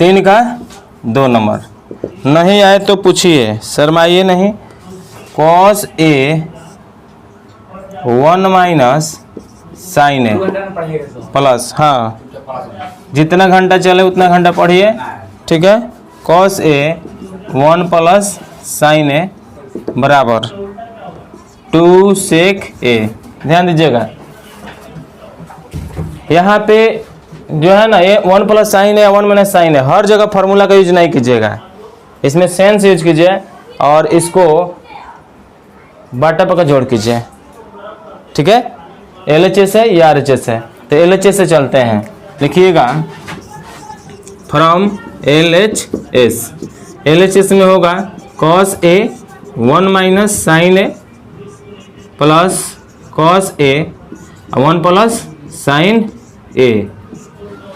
3 का 2 नंबर। नहीं आए तो पूछिए, शर्माइए नहीं। cos A 1 minus sine A plus, हाँ जितना घंटा चले उतना घंटा पढ़िए, ठीक है। cos A 1 प्लस साइन ए बराबर 2 sec A। ध्यान दीजिएगा यहाँ पे जो है ना, ये 1 प्लस साइन है, 1 माइनस साइन है, हर जगह फार्मूला का यूज नहीं कीजिएगा, इसमें सेंस यूज कीजिए और इसको बाटा पका जोड़ कीजिए, ठीक है। LHS है या RHS है, तो LHS से चलते हैं। लिखिएगा फ्रॉम LHS में होगा cos A 1 minus sine A plus cos A 1 plus sine A,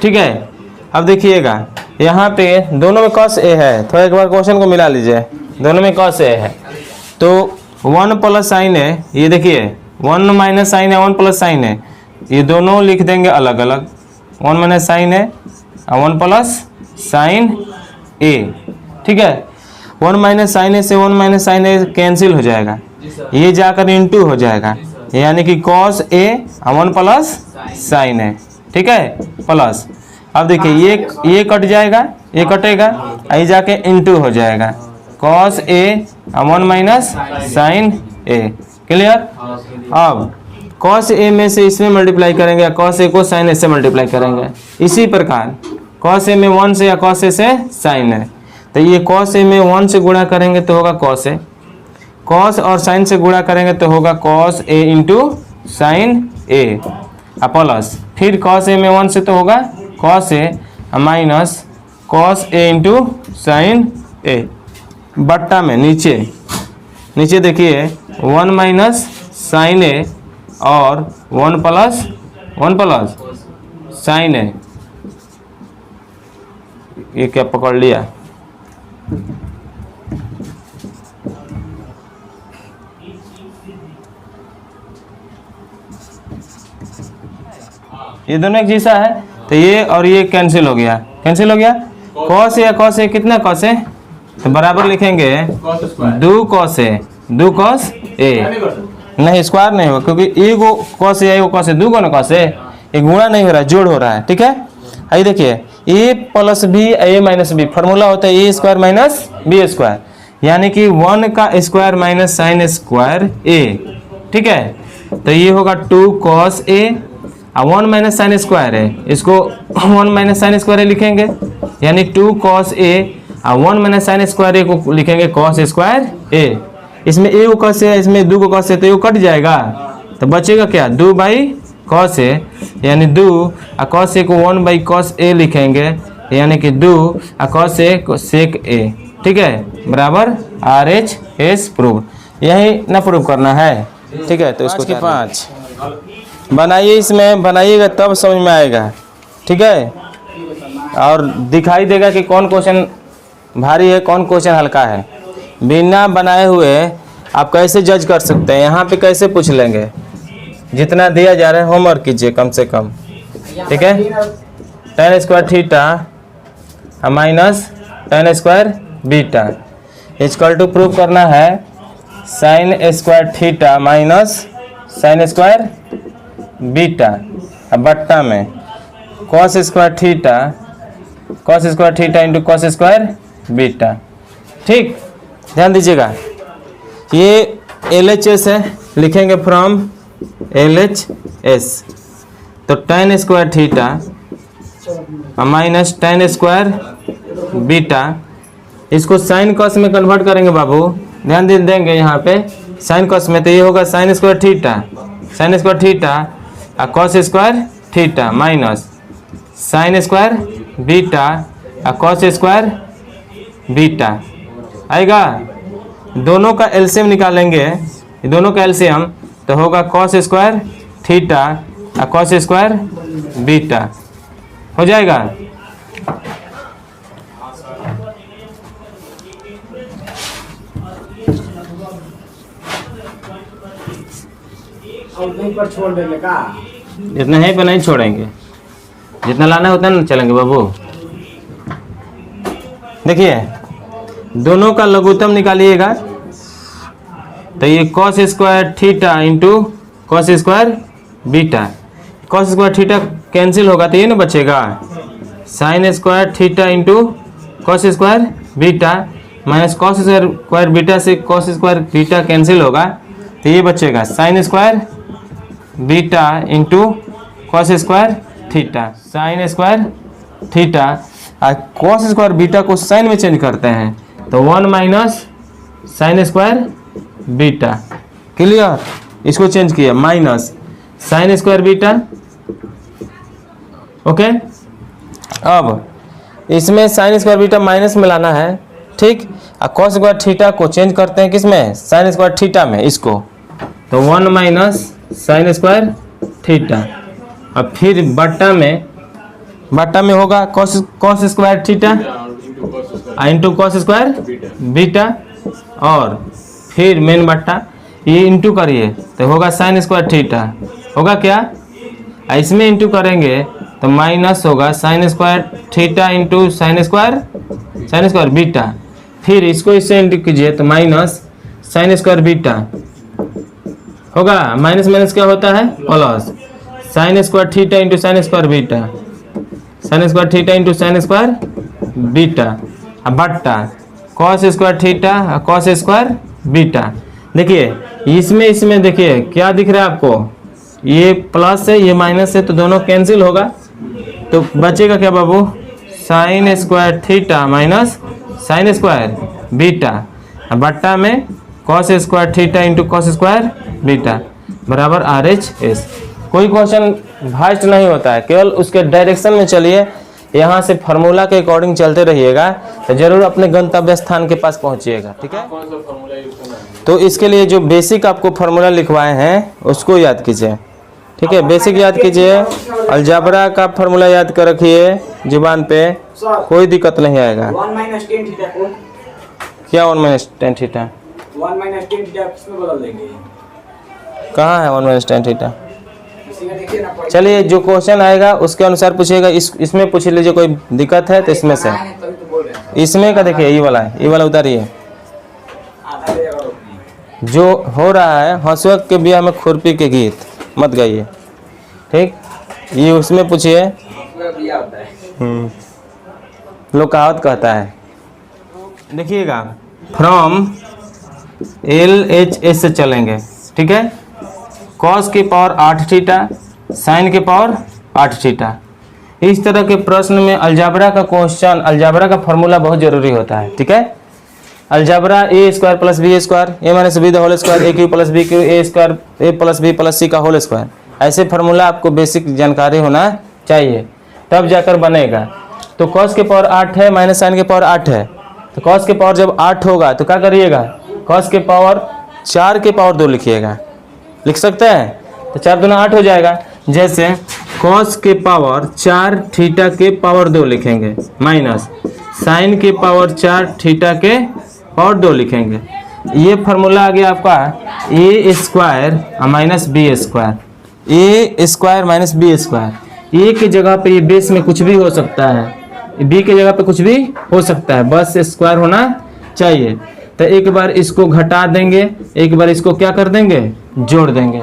ठीक है। अब देखिएगा यहाँ पे दोनों में cos A है, तो एक बार क्वेश्चन को मिला लीजिए, दोनों में cos A है, तो 1 प्लस साइन है, ये देखिए 1 माइनस साइन है, 1 प्लस साइन है, ये दोनों लिख देंगे अलग अलग, 1 माइनस साइन है और 1 प्लस साइन ए, ठीक है। 1 माइनस साइन ए से 1 माइनस साइन ए कैंसिल हो जाएगा, ये जाकर इंटू हो जाएगा, यानी कि cos A 1 प्लस साइन है, ठीक है, प्लस। अब देखिए ये कट जाएगा, ये कटेगा, ये जाके इंटू हो जाएगा, cos A 1 minus sine A, clear. अब cos A में से इसमें मल्टीप्लाई करेंगे या cos A को sin A से मल्टीप्लाई करेंगे, इसी प्रकार cos A में 1 से या cos A से sin है, तो ये cos A में 1 से गुणा करेंगे तो होगा cos A, cos और sin से गुणा करेंगे तो होगा cos A into sine A plus, फिर cos A में 1 से तो होगा cos A minus cos A into sine A, बट्टा में नीचे देखिए 1 माइनस साइन ए और 1 प्लस साइन ए, ये क्या पकड़ लिया, ये दोनों एक जैसा है, तो ये और ये कैंसिल हो गया, cos या cos A कितना cos A, तो बराबर लिखेंगे 2 cos A, नहीं स्क्वायर नहीं होगा क्योंकि एगो cos A एगो cos A, 2 ना cos A, ये गुणा नहीं हो रहा है, जोड़ हो रहा है, ठीक है। आइए देखिए a plus B a minus B, formula होता है a square minus B square, यानी कि 1 का square minus sine square a, ठीक है। तो ये होगा 2 cos A और 1 माइनस साइन स्क्वायर है, इसको 1 माइनस साइन स्क्वायर ए लिखेंगे, यानी 2 cos A और 1 माइनस साइन स्क्वायर ए को लिखेंगे cos स्क्वायर A। इसमें a को cos है, इसमें 2 को cos है, तो ये कट जाएगा, तो बचेगा क्या 2 बाई cos A, यानी 2 और cos A को 1 बाई cos A लिखेंगे, यानी कि 2 और cos A को sec A, ठीक है, बराबर RHS प्रूव। यही ना प्रूव करना है, ठीक है। तो इसको 5 बनाइए, इसमें बनाइएगा तब समझ में आएगा, ठीक है, और दिखाई देगा कि कौन क्वेश्चन भारी है कौन क्वेश्चन हल्का है। बिना बनाए हुए आप कैसे जज कर सकते हैं, यहाँ पे कैसे पूछ लेंगे, जितना दिया जा रहा है होमवर्क कीजिए कम से कम, ठीक है। tan square theta minus tan square beta equal to prove करना है sin square theta minus sin square beta, बट्टा में cos square theta into cos square beta, ठीक। ध्यान दीजिएगा ये LHS है, लिखेंगे फ्रॉम LHS, तो tan square theta minus tan square beta, इसको साइन कॉस में कन्वर्ट करेंगे बाबू, ध्यान देंगे यहाँ पे साइन कॉस में, तो ये होगा साइन स्क्वायर थीटा और cos square theta minus sine square beta और कॉस स्क्वायर बीटा आएगा। दोनों का एलसीएम निकालेंगे, दोनों का एलसीएम तो होगा कॉस स्क्वायर थीटा और कॉस स्क्वायर बीटा हो जाएगा। पर छोड़ देंगे का, जितना है पर नहीं छोड़ेंगे, जितना लाना है उतना चलेंगे बाबू। देखिए दोनों का लघुत्तम निकालिएगा तो ये cos square theta into cos square beta, cos square theta cancel होगा तो ये ना बचेगा sign square theta into cos square beta minus cos square beta से कॉस स्क्वायर बीटा कैंसिल होगा तो ये बचेगा sign square beta into cos square theta, sign square theta और कॉस स्क्वायर बीटा को साइन में चेंज करते हैं तो 1 minus sine square beta. Clear, इसको चेंज किया minus sine square beta. Okay, अब इसमें साइन स्क्वायर बीटा माइनस में लाना है, ठीक। और कॉस स्क्वायर थीटा को चेंज करते हैं किसमें, साइन स्क्वायर थीटा में, इसको तो 1 माइनस साइन स्क्वायर थीटा और फिर बट्टा में होगा cos square theta into cos square beta और फिर मेन बट्टा ये इंटू करिए तो होगा साइन स्क्वायर थीटा, होगा क्या, इसमें इंटू करेंगे तो माइनस होगा sine square theta into sine square beta, फिर इसको इससे इंटू कीजिए तो माइनस साइन स्क्वायर बीटा होगा, माइनस माइनस क्या होता है plus sine square theta into sine square beta, sine square theta into sine square beta बट्टा cos square theta cos square beta. देखिए इसमें देखिए क्या दिख रहा है आपको, ये प्लस है ये माइनस है तो दोनों कैंसिल होगा तो बचेगा क्या बाबू, sine square theta minus sine square beta बट्टा में cos square theta into cos square beta बराबर RHS। कोई क्वेश्चन भास्ट नहीं होता है, केवल उसके डायरेक्शन में चलिए, यहाँ से फार्मूला के अकॉर्डिंग चलते रहिएगा तो जरूर अपने गंतव्य स्थान के पास पहुँचिएगा, ठीक है। तो इसके लिए जो बेसिक आपको फार्मूला लिखवाए हैं उसको याद कीजिए, ठीक है, बेसिक याद कीजिए, अलजाब्रा का फार्मूला याद कर रखिए जुबान पे, कोई दिक्कत नहीं आएगा। 1 माइनस टेन थीटा को क्या 1 minus tan theta, 1 minus tan theta किसमें बदल देंगे, कहाँ है 1 माइनस टेन थीटा, इसी में देखिए ना। चलिए जो क्वेश्चन आएगा उसके अनुसार पूछिएगा, इसमें पूछ लीजिए, कोई दिक्कत है तो इसमें से, तभी तो बोल रहे हैं इसमें का देखिए ये वाला उतारिए, आधा ले जाकर रोकनी। जो हो रहा है हंसुआ के ब्याह में खुरपी के गीत मत गाइए, ठीक, ये उसमें पूछिए, पूरा बिया होता है। लोग कहावत कहता है। देखिएगा फ्रॉम LHS से चलेंगे, ठीक है, कॉस की पावर 8 थीटा साइन के पावर 8 थीटा। इस तरह के प्रश्न में अलजाब्रा का क्वेश्चन, अलजाब्रा का फॉर्मूला बहुत जरूरी होता है, ठीक है। Algebra A square plus B square A minus B the whole square A cube plus B cube A square A plus B plus C का होल स्क्वायर, ऐसे फार्मूला आपको बेसिक जानकारी होना चाहिए तब जाकर बनेगा। तो कॉस के पावर 8 है माइनस साइन के पावर 8 है, तो कॉस के पावर जब 8 होगा तो क्या करिएगा, कॉस के पावर 4 के पावर 2 लिखिएगा, लिख सकते हैं, तो 4 दूना 8 हो जाएगा। जैसे कॉस के पावर 4 थीटा के पावर 2 लिखेंगे माइनस साइन के पावर 4 थीटा के पावर 2 लिखेंगे। ये फार्मूला आ गया आपका ए square minus B square, A square minus B square. ए की जगह पे ये बेस में कुछ भी हो सकता है, बी की जगह पे कुछ भी हो सकता है, बस स्क्वायर होना चाहिए। तो एक बार इसको घटा देंगे, एक बार इसको क्या कर देंगे, जोड़ देंगे,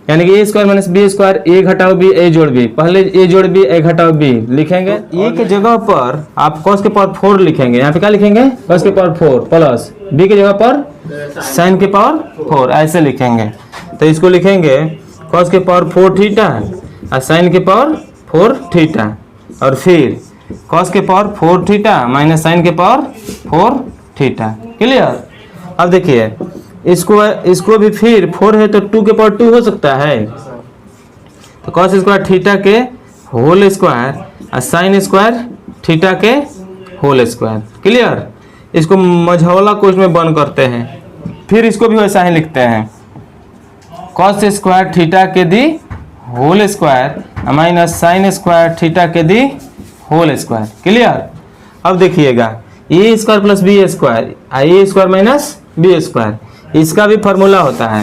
यानी कि ए स्क्वायर माइनस बी स्क्वायर, ए घटाओ बी ए जोड़ बी, पहले ए जोड़ बी ए घटाओ बी लिखेंगे। ए की जगह पर आप कॉस के पावर 4 लिखेंगे, यहाँ पे क्या लिखेंगे, कॉस के पावर 4 प्लस बी की जगह पर साइन के पावर 4 ऐसे लिखेंगे। तो इसको लिखेंगे कॉस के पावर 4 थीटा और साइन के पावर 4 थीटा, और फिर कॉस के पावर 4 थीटा माइनस साइन के पावर 4 थीटा। क्लियर। अब देखिए इसको भी फिर 4 है तो 2 के पावर 2 हो सकता है, तो कॉस स्क्वायर थीटा के होल स्क्वायर और साइन स्क्वायर थीटा के होल स्क्वायर। क्लियर। इसको मझौला कोष्ठ में बंद करते हैं, फिर इसको भी वैसा ही लिखते हैं, कॉस स्क्वायर थीटा के the whole square minus sine square theta के दी होल स्क्वायर। क्लियर। अब देखिएगा A square plus B square, A square minus B square, इसका भी फॉर्मूला होता है।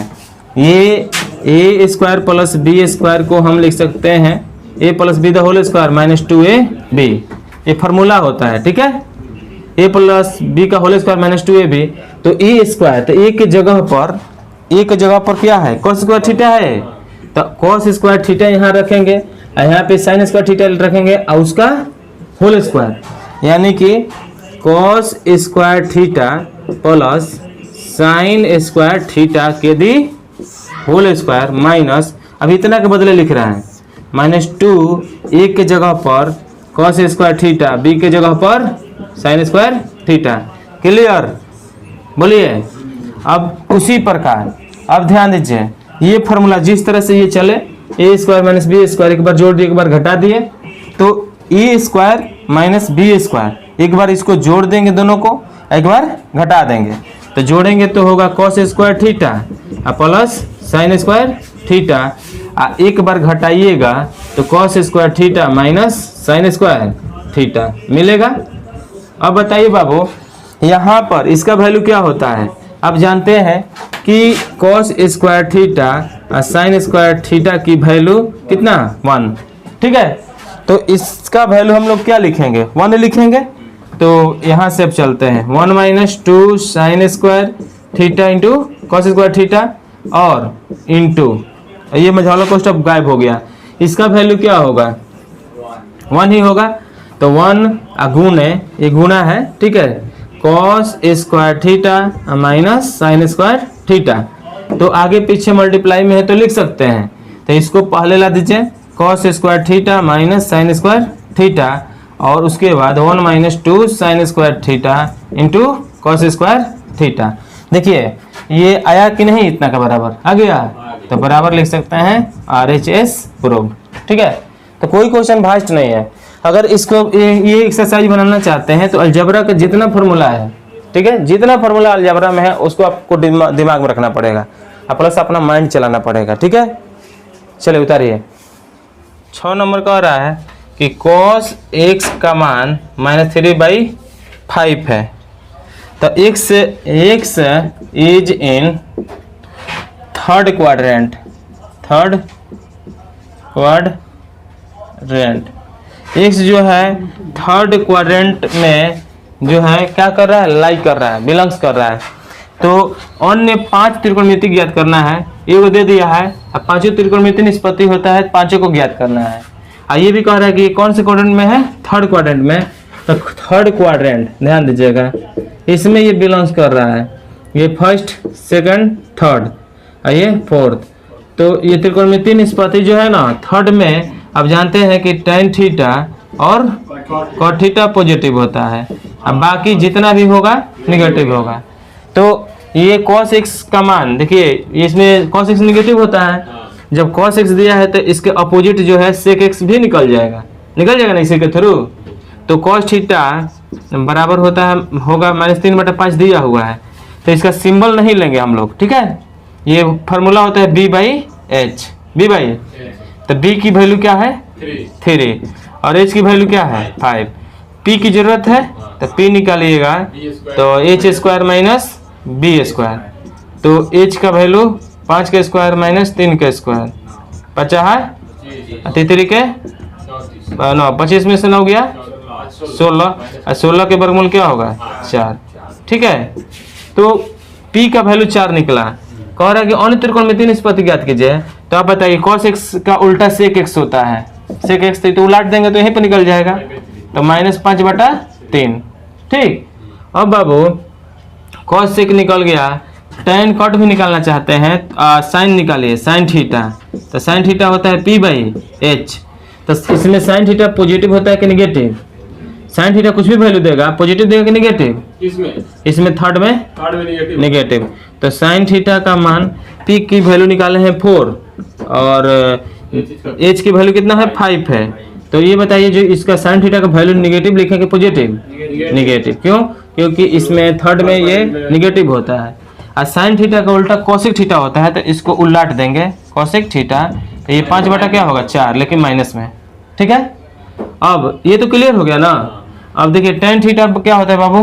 ये A square plus B square को हम लिख सकते हैं A plus B the whole square minus 2ab, ये फार्मूला होता है। ठीक है। ए प्लस बी का होल स्क्वायर माइनस 2ab, तो ए स्क्वायर, तो ए की जगह पर क्या है, कॉस स्क्वायर थीटा है, तो कॉस स्क्वायर थीटा यहाँ रखेंगे, यहाँ पे साइन स्क्वायर थीटा रखेंगे और उसका होल स्क्वायर, यानी कि cos square theta plus sine square theta के दी होल स्क्वायर माइनस, अब इतना के बदले लिख रहे हैं -2 ए के जगह पर कॉस स्क्वायर थीटा, बी के जगह पर साइन स्क्वायर थीटा। क्लियर? बोलिए। अब उसी प्रकार अब ध्यान दीजिए, ये फॉर्मूला जिस तरह से ये चले, ए स्क्वायर माइनस बी स्क्वायर, एक बार जोड़ दिए एक बार घटा दिए, तो ए स्क्वायर माइनस बी स्क्वायर, एक बार इसको जोड़ देंगे दोनों को, एक बार घटा देंगे, तो जोड़ेंगे तो होगा cos square theta plus sine square theta, एक बार घटाइएगा तो cos square theta minus sine square theta मिलेगा। अब बताइए बाबू, यहाँ पर इसका वैल्यू क्या होता है? आप जानते हैं कि कॉस स्क्वायर थीटा और साइन स्क्वायर थीटा की वैल्यू कितना 1, ठीक है, तो इसका वैल्यू हम लोग क्या लिखेंगे, 1 लिखेंगे। तो यहाँ से अब चलते हैं 1 minus 2 sign square theta into cos square theta और इंटू ये मझौला कोष्ठ अब गायब हो गया, इसका वैल्यू क्या होगा, 1 ही होगा, तो 1 गुणे, ये गुना है, ठीक है, cos square theta minus sine square theta, तो आगे पीछे मल्टीप्लाई में है तो लिख सकते हैं, तो इसको पहले ला दीजिए cos square theta minus sine square theta, और उसके बाद 1 minus 2 sign square theta into cos square theta. देखिए ये आया कि नहीं, इतना का बराबर आ गया, तो बराबर लिख सकते हैं RHS प्रूव, ठीक है। तो कोई क्वेश्चन भास्ट नहीं है। अगर इसको ये एक्सरसाइज बनाना चाहते हैं तो अलजेब्रा का जितना फॉर्मूला है, ठीक है, जितना फॉर्मूला अलजेब्रा में है उसको आपको दिमाग में रखना पड़ेगा, प्लस अपना माइंड चलाना पड़ेगा, ठीक है। चलिए उतारिए। 6 नंबर का आ रहा है कि cos x का मान -3/5 है, तो x is in third quadrant, x जो है थर्ड क्वाड्रेंट में जो है क्या कर रहा है, लाई कर रहा है, बिलोंग्स कर रहा है। तो अन्य 5 त्रिकोणमिति ज्ञात करना है, ये वो दे दिया है, अब 5 त्रिकोणमिति निष्पत्ति होता है, 5 को ज्ञात करना है। ये भी कह रहा है कि कौन से क्वाड्रेंट में है, थर्ड क्वाड्रेंट में, तो थर्ड क्वाड्रेंट ध्यान दीजिएगा, इसमें ये बिलोंग्स कर रहा है, ये फर्स्ट सेकंड थर्ड और ये फोर्थ, तो ये त्रिकोणमिति निष्पत्ति जो है ना थर्ड में, अब जानते हैं कि tan थीटा और cot थीटा पॉजिटिव होता है, अब बाकी जितना भी होगा निगेटिव होगा। तो ये cos x का मान देखिए, इसमें cos x निगेटिव होता है, जब cos x दिया है तो इसके अपोजिट जो है sec x भी निकल जाएगा ना इसी के थ्रू, तो cos थीटा बराबर होता है होगा -3/5 दिया हुआ है, तो इसका सिंबल नहीं लेंगे हम लोग, ठीक है। ये फार्मूला होता है B/H, तो B की वैल्यू क्या है 3 और H की वैल्यू क्या है 5, P की जरूरत है तो P निकालिएगा, तो H square minus B square, तो H का वैल्यू 5 के स्क्वायर माइनस 3 के स्क्वायर, 50 3 के 9, 25 में से 9 गया 16, और 16 के वर्गमूल क्या होगा 4, ठीक है। तो P का वैल्यू 4 निकला। कह रहा है कि अन्य त्रिकोणमिति निष्पत्ति ज्ञात कीजिए, तो आप बताइए cos x का उल्टा sec x होता है, sec x तो उलट देंगे तो यहीं पर निकल जाएगा, तो -5/3, ठीक। अब बाबू cos sec निकल गया, tan cot भी निकालना चाहते हैं, साइन निकालिए, साइन थीटा, तो साइन थीटा होता है P/H, तो इसमें साइन थीटा पॉजिटिव होता है कि निगेटिव, साइन थीटा कुछ भी वैल्यू देगा, पॉजिटिव देगा कि निगेटिव, इसमें थर्ड में निगेटिव, तो साइन थीटा का मान P की वैल्यू निकाले हैं 4 और H की वैल्यू कितना है 5 है, तो ये बताइए जो इसका साइन थीटा का वैल्यू निगेटिव लिखेंगे पॉजिटिव, निगेटिव क्यों, क्योंकि इसमें थर्ड में ये निगेटिव होता है, और साइन थीटा का उल्टा कोसेक थीटा होता है, तो इसको उलट देंगे कोसेक थीटा, तो ये 5 क्या होगा 4, लेकिन माइनस में, ठीक है। अब ये तो क्लियर हो गया ना। अब देखिए tan थीटा क्या होता है बाबू,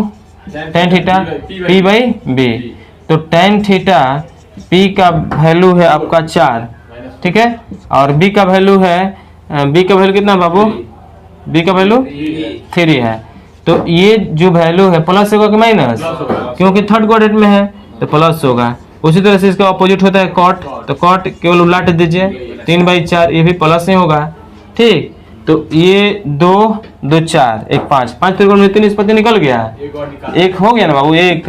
tan थीटा P/B, तो tan थीटा P का वैल्यू है आपका 4, ठीक है, और B का वैल्यू है, B का वैल्यू कितना बाबू, B का वैल्यू 3 है, तो ये जो वैल्यू है प्लस होगा कि माइनस, क्योंकि थर्ड क्वाड्रेंट में है तो प्लस होगा। उसी तरह से इसका ऑपोजिट होता है कॉट, तो कॉट केवल उलट दीजिए 3/4, ये भी प्लस ही होगा। ठीक, तो ये 2 2 4 1 5, 5 त्रिकोणमिति निष्पत्ति निकल गया, एक हो गया ना बाबू, 1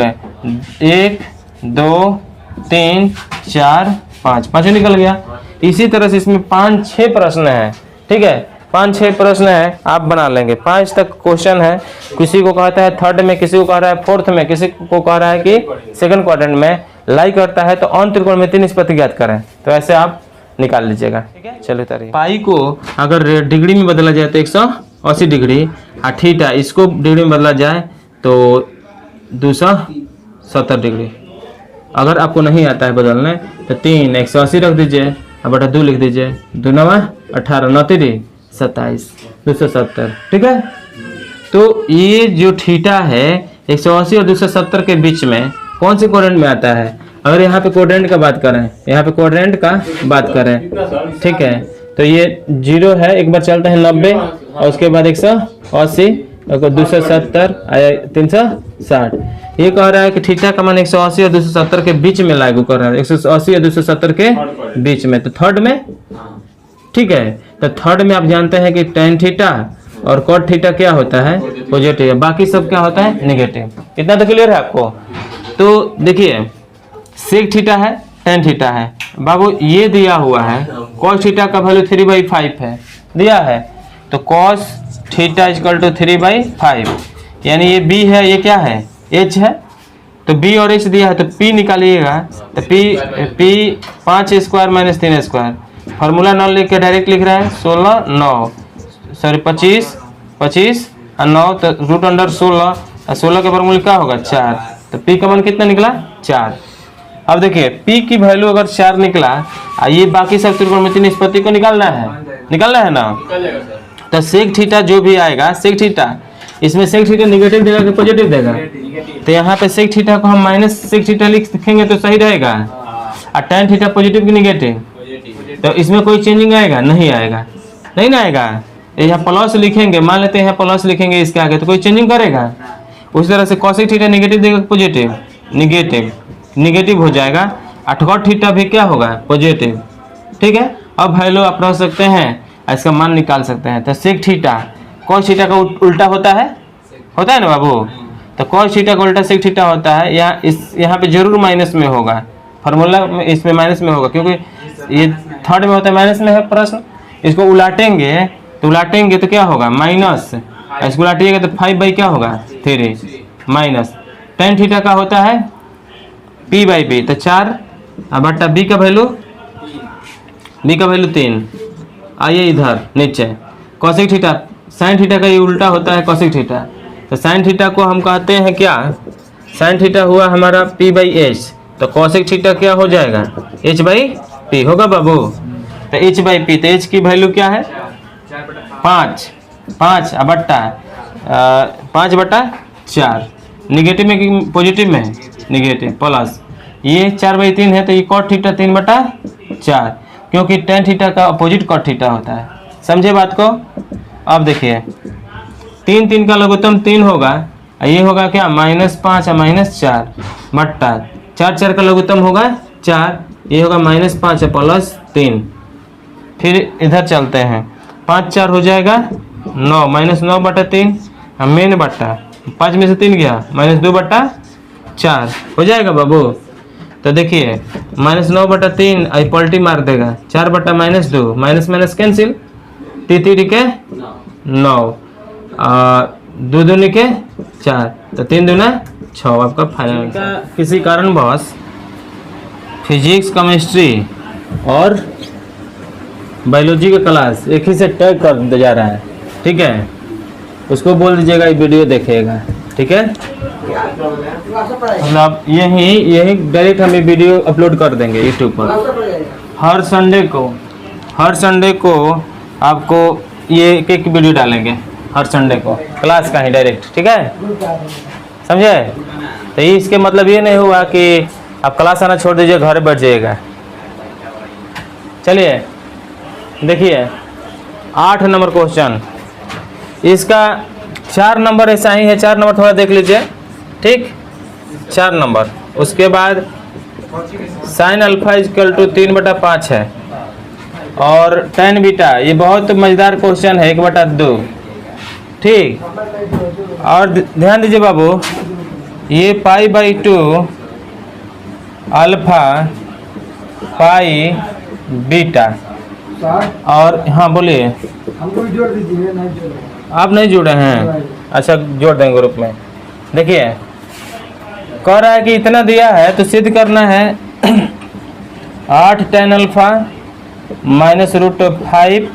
2 3 4 5, 5 निकल गया। इसी तरह से इसमें 5-6 प्रश्न है। ठीक है, 5-6 प्रश्न है, आप बना लेंगे। 5 तक क्वेश्चन है, किसी को कहता है थर्ड में, किसी को कह रहा है फोर्थ में, किसी को कह रहा है कि सेकंड क्वाड्रेंट में लाई करता है तो अन त्रिकोणमिति निष्पत्ति ज्ञात करें, तो ऐसे आप निकाल लीजिएगा। ठीक है, चलो तारीख पाई को अगर डिग्री में बदला जाए तो 180 डिग्री, और थीटा इसको डिग्री में बदला जाए तो 270 डिग्री। अगर आपको नहीं आता है बदलने तो 3 180 रख दीजिए और बटा 2 लिख दीजिए, 2 9 18 9 3 27 270। ठीक है, तो ये जो थीटा है 180 और 270 के बीच में कौन से क्वाड्रेंट में आता है? अगर यहाँ पे क्वाड्रेंट का बात करें, यहाँ पे क्वाड्रेंट का बात करें, ठीक है, तो ये 0 है, एक बार चलता है 90 और उसके बाद 180 और 270 360। ये कह रहा है कि थीटा का मान 180 और 270 के बीच में लागू कर रहा है, 180 और 270 के बीच में, तो थर्ड में। ठीक है, तो थर्ड में आप जानते हैं कि tan थीटा और cot थीटा क्या होता है? पॉजिटिव। बाकी सब क्या होता है? नेगेटिव। इतना तो क्लियर है आपको? तो देखिए sec थीटा है, tan थीटा है। बाबू ये दिया हुआ है cos थीटा का वैल्यू 3/5 है, दिया है, तो cos थीटा इक्वल टू 3/5, यानी ये b है, ये क्या है? h है, तो b और h दिया है, तो p निकालिएगा, तो p 5 square minus 3 square, formula 9 लिख के डायरेक्ट लिख रहा है 16 9 सॉरी 25 और 9, तो रूट अंडर 16 और 16 का फार्मूला क्या होगा? 4, तो p का मान कितना निकला? 4। अब देखिए p की वैल्यू अगर 4 निकला, ये बाकी सब त्रिकोणमिति निष्पत्ति को निकालना है ना, तो सेक थीटा जो भी आएगा, सेक थीटा, इसमें सेक थीटा नेगेटिव देगा कि पॉजिटिव देगा? तो यहाँ पे सेक थीटा को हम माइनस सेक थीटा लिखेंगे तो सही रहेगा, और tan थीटा पॉजिटिव की नेगेटिव, तो इसमें कोई चेंजिंग आएगा? नहीं आएगा, नहीं ना आएगा। यहाँ प्लस लिखेंगे, मान लेते हैं प्लस लिखेंगे इसके आगे, तो कोई चेंजिंग करेगा? उसी तरह से cosec थीटा नेगेटिव देगा पॉजिटिव? नेगेटिव हो जाएगा, और cot थीटा भी क्या होगा? पॉजिटिव। ठीक है, अब वैल्यू आप रख सकते हैं, इसका मान निकाल सकते हैं। तो sec थीटा cos थीटा का उल्टा होता है ना बाबू, तो cos थीटा का उल्टा sec थीटा होता है। यहाँ पे जरूर माइनस में होगा, फार्मूला में इसमें माइनस में होगा, क्योंकि ये थर्ड में होता है, माइनस में है प्रश्न। इसको उलाटेंगे तो क्या होगा? माइनस, इसको उलाटिएगा तो 5 क्या होगा? 3 माइनस tan थीटा का होता है p/b, तो 4 बटा b का वैल्यू 3। आइए इधर नीचे cosec थीटा, sin थीटा का ये उल्टा होता है cosec थीटा, तो sin थीटा को हम कहते हैं क्या? sin थीटा हुआ हमारा p/h, तो cosec थीटा क्या हो जाएगा? h/p होगा बाबू, तो h/p, तो h की वैल्यू क्या है? 5 बटा 4। निगेटिव में कि पॉजिटिव में? निगेटिव, प्लस ये 4/3 है, तो ये cot थीटा 3/4, क्योंकि tan थीटा का अपोजिट cot थीटा होता है। समझे बात को? अब देखिए 3 का लघुत्तम 3 होगा, ये होगा क्या? -5 और -4 बट्टा 4 का लघुत्तम होगा 4, ये होगा -5 + 3। फिर इधर चलते हैं, 5 4 हो जाएगा 9, -9 बटा 3, मेन बट्टा 5 में से 3 गया, -2/4 हो जाएगा बाबू। तो देखिए -9 बटा 3 आई पलटी मार देगा, 4 बटा -2, माइनस माइनस कैंसिल, 3 के 9, 2 दूनी के 4, तो 3 दूना 6 आपका फाइनल। किसी कारणवश फिजिक्स, केमिस्ट्री और बायोलॉजी का क्लास एक ही से टैग कर दिया जा रहा है, ठीक है, उसको बोल दीजिएगा ये वीडियो देखेगा, ठीक है। मतलब यही डायरेक्ट हम ये वीडियो अपलोड कर देंगे यूट्यूब पर। हर संडे को आपको ये एक वीडियो डालेंगे, हर संडे को क्लास का ही डायरेक्ट, ठीक है, समझे। तो इसके मतलब ये नहीं हुआ कि आप क्लास आना छोड़ दीजिए, घर बैठ जाइएगा। चलिए देखिए 8 नंबर क्वेश्चन, इसका 4 नंबर ऐसा ही है, 4 नंबर थोड़ा देख लीजिए, ठीक, 4 नंबर। उसके बाद साइन अल्फा इजकल टू 3/5 है, और tan बीटा, ये बहुत मजेदार क्वेश्चन है, 1/2, ठीक। और ध्यान दीजिए बाबू, ये π/2 अल्फा पाई बीटा, और हाँ बोलिए, हमको भी जोड़ दीजिए, नहीं जोड़े। आप नहीं जुड़े हैं, अच्छा जोड़ देंगे ग्रुप में। देखिए कह रहा है कि इतना दिया है तो सिद्ध करना है 8 tan अल्फा -√5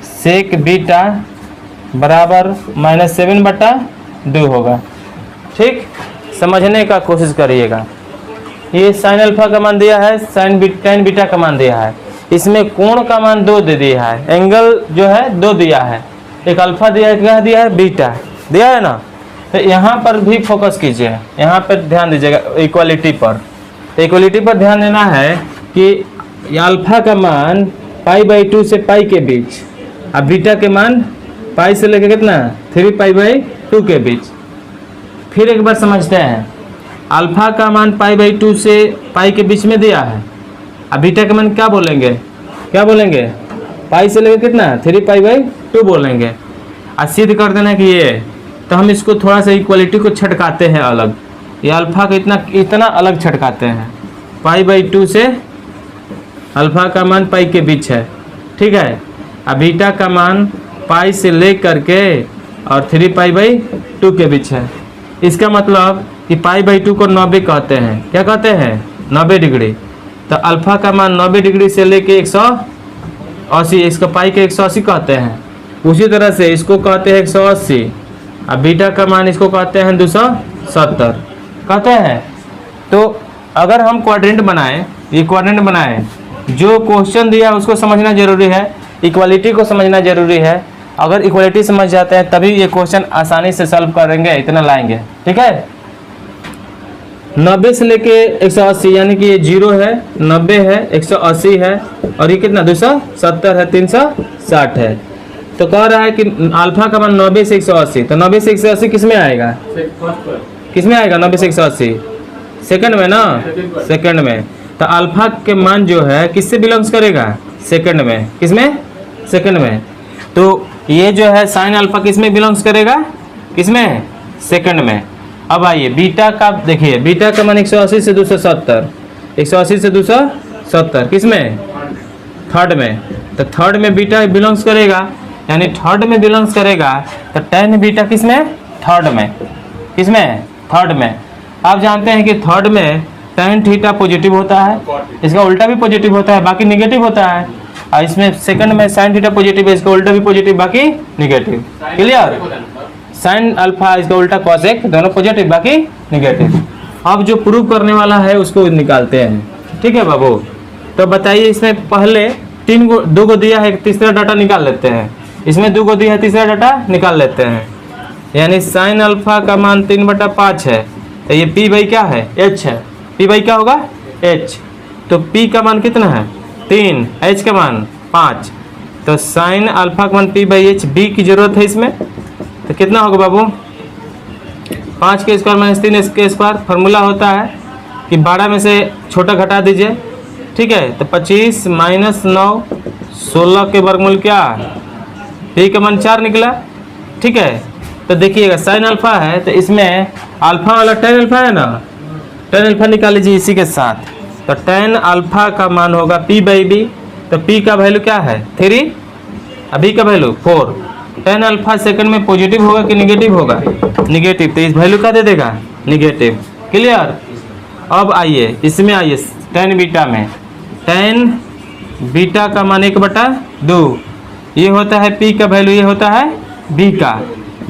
सेक बीटा बराबर -7/2 होगा, ठीक। समझने का कोशिश करिएगा। ये साइन अल्फा का मान दिया है, tan बीटा का मान दिया है, इसमें कोण का मान 2 दे दिया है, एंगल जो है 2 दिया है, एक अल्फा दिया है, क्या दिया है, बीटा दिया है ना। तो यहाँ पर भी फोकस कीजिए, यहाँ पर ध्यान दीजिएगा इक्वालिटी पर। तो इक्वालिटी पर ध्यान देना है कि अल्फा का मान π/2 से पाई के बीच, अब बीटा के मान पाई से लेकर कितना 3π/2 के बीच। फिर एक बार समझते हैं, अल्फा का मान π/2 से पाई के बीच में दिया है, अब बीटा का मान क्या बोलेंगे, क्या बोलेंगे, पाई से लेकर कितना 3π/2 बोलेंगे। और सिद्ध कर देना कि ये, तो हम इसको थोड़ा सा इक्वालिटी को छटकाते हैं अलग, ये अल्फा को इतना अलग छटकाते हैं, π/2 से अल्फा का मान पाई के बीच है, ठीक है। अब बीटा का मान पाई से ले करके और 3π/2 के बीच है। इसका मतलब कि π/2 को 90 कहते हैं, क्या कहते हैं, 90 डिग्री। तो अल्फा का मान 90 डिग्री से लेके 180, इसका पाई के 180 कहते हैं। उसी तरह से इसको कहते हैं 180, अब बीटा का मान इसको कहते हैं 270 कहते हैं। तो अगर हम क्वाड्रेंट बनाएं, ये क्वाड्रेंट बनाएं, जो क्वेश्चन दिया है उसको समझना जरूरी है, इक्वालिटी को समझना जरूरी है। अगर इक्वालिटी समझ जाते हैं तभी ये क्वेश्चन आसानी से सॉल्व करेंगे, इतना लाएंगे, ठीक है। 90 से लेके 180, यानी कि ये 0 है, 90 है, 180 है, और ये कितना 270 है, 360 है। तो कह रहा है कि अल्फा का मान 90 से 180, तो 90 से 180 किस में आएगा, किस में आएगा 90 से 180, सेकंड में ना, सेकंड में। तो अल्फा के मान जो है किससे बिलोंग्स करेगा, सेकंड में, किस में, सेकंड में। तो ये जो है साइन अल्फा किस में बिलोंग्स करेगा, किस में, सेकंड में। अब आइए बीटा का देखिए, बीटा का मान 180 से 270, 180 से 270 किस में, थर्ड में। तो थर्ड में बीटा बिलोंग्स करेगा, यानी थर्ड में बिलोंग्स करेगा, तो tan बीटा किस में, थर्ड में, किस में, थर्ड में। आप जानते हैं कि थर्ड में tan थीटा पॉजिटिव होता है, इसका उल्टा भी पॉजिटिव होता है, बाकी निगेटिव होता है। और इसमें सेकंड में sin थीटा पॉजिटिव है, इसका उल्टा भी पॉजिटिव, बाकी निगेटिव। क्लियर, sin अल्फा इसका उल्टा cosec, दोनों पॉजिटिव बाकी निगेटिव। अब जो प्रूव करने वाला है उसको निकालते हैं, ठीक है बाबू। तो बताइए, इसमें पहले 2 को दिया है, तीसरा डाटा निकाल लेते हैं। इसमें 2 को दिया है, तीसरा डाटा निकाल लेते हैं। यानी साइन अल्फा का मान 3/5 है, तो ये p क्या है, h है, p क्या होगा, h। तो p का मान कितना है 3, h का मान 5, तो साइन अल्फा का मान p/h, b की जरूरत है इसमें। तो कितना होगा बाबू, 5 के स्क्वायर माइनस 3 के स्क्वायर। फार्मूला होता है कि 12 में से छोटा घटा दीजिए, ठीक है। तो 25 - 9 16 के वर्गमूल क्या, p का मान 4 निकला, ठीक है। तो देखिएगा साइन अल्फा है, तो इसमें अल्फा वाला tan अल्फा है ना, tan अल्फा निकाल लीजिए इसी के साथ। तो tan अल्फा का मान होगा p/b, तो p का वैल्यू क्या है 3, b का वैल्यू 4। tan अल्फा सेकंड में पॉजिटिव होगा कि निगेटिव होगा, निगेटिव, तो इस वैल्यू का दे देगा निगेटिव। क्लियर। अब आइए इसमें, आइए tan बीटा में, tan बीटा का मान 1/2, ये होता है p का वैल्यू, ये होता है b का।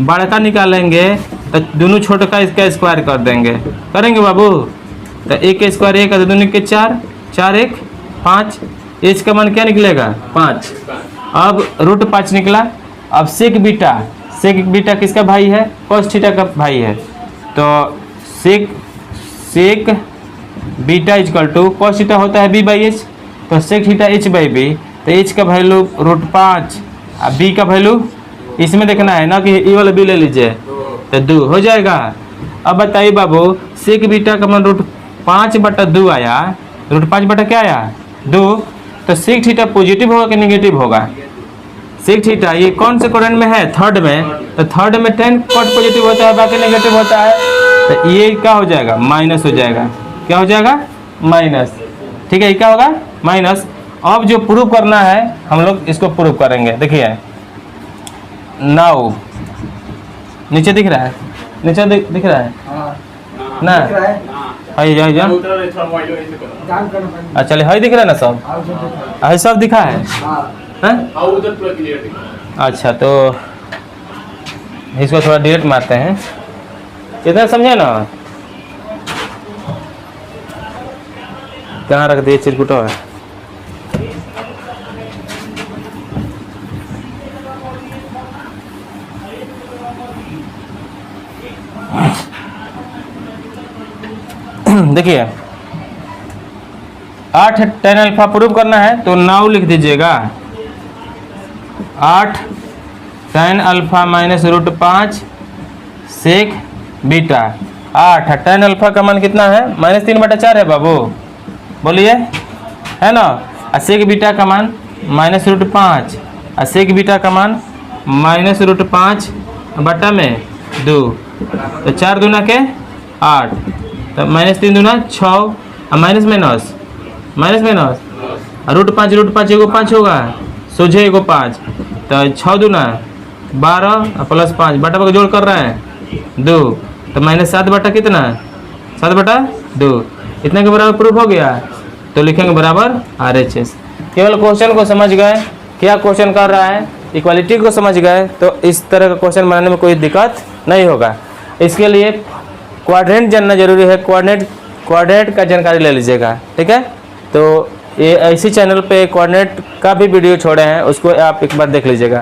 बड़ा निकालेंगे तो दोनों छोटे का इसका स्क्वायर कर देंगे, करेंगे बाबू। तो 1 का स्क्वायर 1, 2 के 4, 4 1 5, h का मान क्या निकलेगा 5। अब √5 निकला। अब सेक बीटा किसका भाई है, cos थीटा का भाई है। तो sec beta equal to cos थीटा होता है b/h, तो सेक थीटा h/b, तो h का वैल्यू √5, अब b का वैल्यू इसमें देखना है ना कि ये वाला भी ले लीजिए, तो 2 हो जाएगा। अब बताइए बाबू, सेक बीटा का मान √5/2 आया, √5 क्या आया 2, तो सेक थीटा पॉजिटिव होगा कि नेगेटिव होगा? सेक थीटा ये कौन से क्वाड्रेंट में है? थर्ड में, तो थर्ड में tan कॉट पॉजिटिव होता है, बाकी नेगेटिव होता है, तो ये क्या हो जाएगा? माइनस हो जाएगा। क्या हो जाएगा? माइनस। ठीक है, ये क्या होगा? माइनस। अब जो प्रूव करना है हम लोग इसको प्रूव करेंगे। देखिए नाउ नीचे दिख रहा है, नीचे दिख रहा है हाँ ना? दिख रहा है हाई हाई जा, काम करना पड़ेगा अच्छा चलिए, हाई दिख रहा है ना सब? और जो दिख रहा है हाई सब दिखा है हाँ हैं? अच्छा, तो इसको थोड़ा डिलीट मारते हैं, इतना समझे ना? कहाँ रख दिए चिरकुटा है? देखिए 8 tan अल्फा प्रूव करना है, तो नाउ लिख दीजिएगा 8 tan अल्फा माइनस √5 सेक बीटा। 8 tan अल्फा का मान कितना है? -3/4 है बाबू, बोलिए, है ना? और सेक बीटा का मान -√5, और सेक बीटा का मान -√5/2, तो 4 दूना के 8, तो -3 दूना 6, और माइनस माइनस √5 एगो 5 होगा, सोझे एगो 5, तो 6 दूना 12 और +5 बटा का जोड़ कर रहा है 2, तो -7 बटा कितना? 7/2, इतना के बराबर प्रूफ हो गया, तो लिखेंगे बराबर RHS। केवल क्वेश्चन को समझ गए, क्या क्वेश्चन कर रहा है, इक्वालिटी को समझ गए, तो इस तरह का क्वेश्चन बनाने में कोई दिक्कत नहीं होगा। इसके लिए क्वाड्रेंट जानना जरूरी है, क्वाड्रेंट का जानकारी ले लीजिएगा, ठीक है? तो ये इसी चैनल पे क्वाड्रेंट का भी वीडियो छोड़े हैं, उसको आप एक बार देख लीजिएगा।